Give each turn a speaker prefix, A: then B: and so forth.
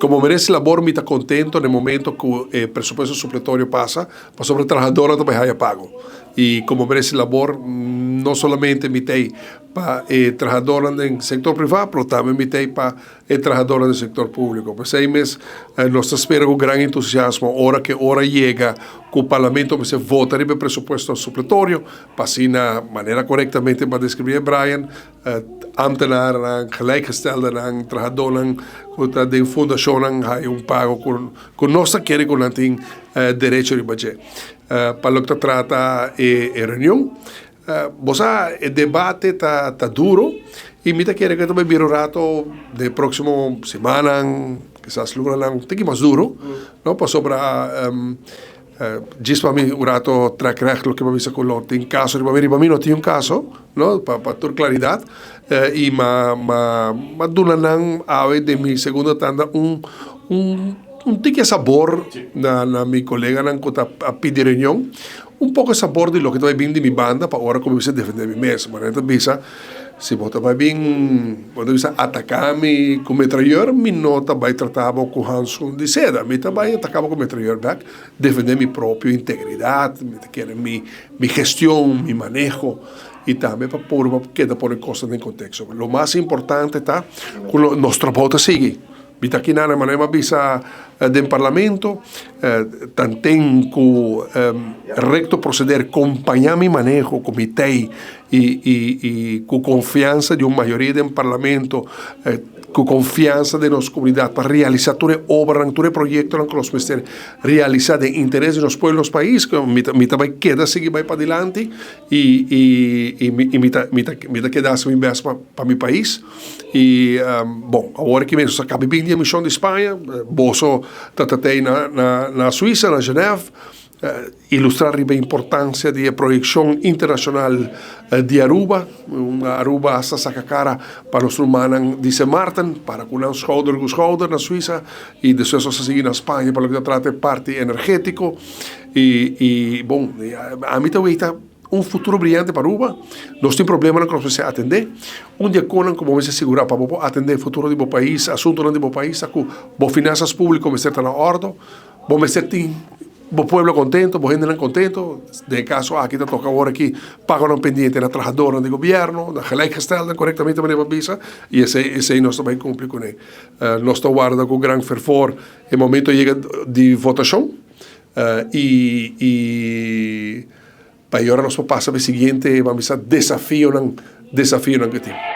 A: como merece labor, me está contento no momento que o presupuesto supletório passa, para sobre trabalhadora também haya pago. E como merece labor, não somente me tem para trabalhadora no setor privado, mas também me tem para trabalhadora no setor público. Pues aí mesmo, nós esperamos com grande entusiasmo, hora que hora chega, que o parlamento se vota no presupuesto supletório, para assim, na maneira corretamente para descrever Brian, ambtenaren, gelijkgestelden, trabalhadores, de fundação há pago com nossa querer com tem direito de budget. Para o que trata reunião, o debate está duro e me quer que também vira rato de próximo semana, quizás lugar um pouquinho mais duro, não para sobre diz para mim o rato track record que me avisa com o tem caso de para mim não tinha caso, não para ter claridade e mas durante a de minha segunda tanda tique sabor na minha colega na conta a pedir reunião pouco sabor de lo que vai vindo de minha banda para agora como você defender mim mesmo, mas então bisa se você vai bem quando você atacar-me com metralhador, me nota vai tratar com Hanson de seda, me também atacar com metralhador back, defender minha própria integridade, minha gestão, meu manejo e também para pôr queda por coisas em contexto. O mais importante está que nosso trabalho sigue. Vita aqui na maneira bisa do parlamento, tem que recto proceder acompanhar meu manejo, comitê e com confiança de uma maioria do parlamento, com confiança de nossa comunidade para realizar toda obra, todo projeto que nós precisamos realizar de interesse dos pueblos do país, que me também queda seguir para adiante e me queda assim para meu país. E, bom, agora que mesmo acabei bem a missão de Espanha, Bozo tratei na Suíça, na Geneve, ilustrar a importância da projeção internacional de Aruba, Aruba hasta saca cara para os humanos de Sint Maarten, para com os shoulder na Suíça, e depois nós seguir na Espanha para o que trata parte energético, e bom, a mim também está futuro brilhante para Aruba, nós temos problemas que nós precisamos atender, dia como você segurar para atender o futuro do país, assuntos do país, que as finanças públicas estão na ordem, vamos ter o povo contento, a gente contento, de caso aqui está tocando agora que pagam pendiente na trabalhadora do governo, na gelijkgestelden corretamente para visa, e esse nós também cumprimos com ele. Nós estamos guardando com grande fervor o momento de votação, e para agora nós passamos o seguinte, vamos a desafio que temos.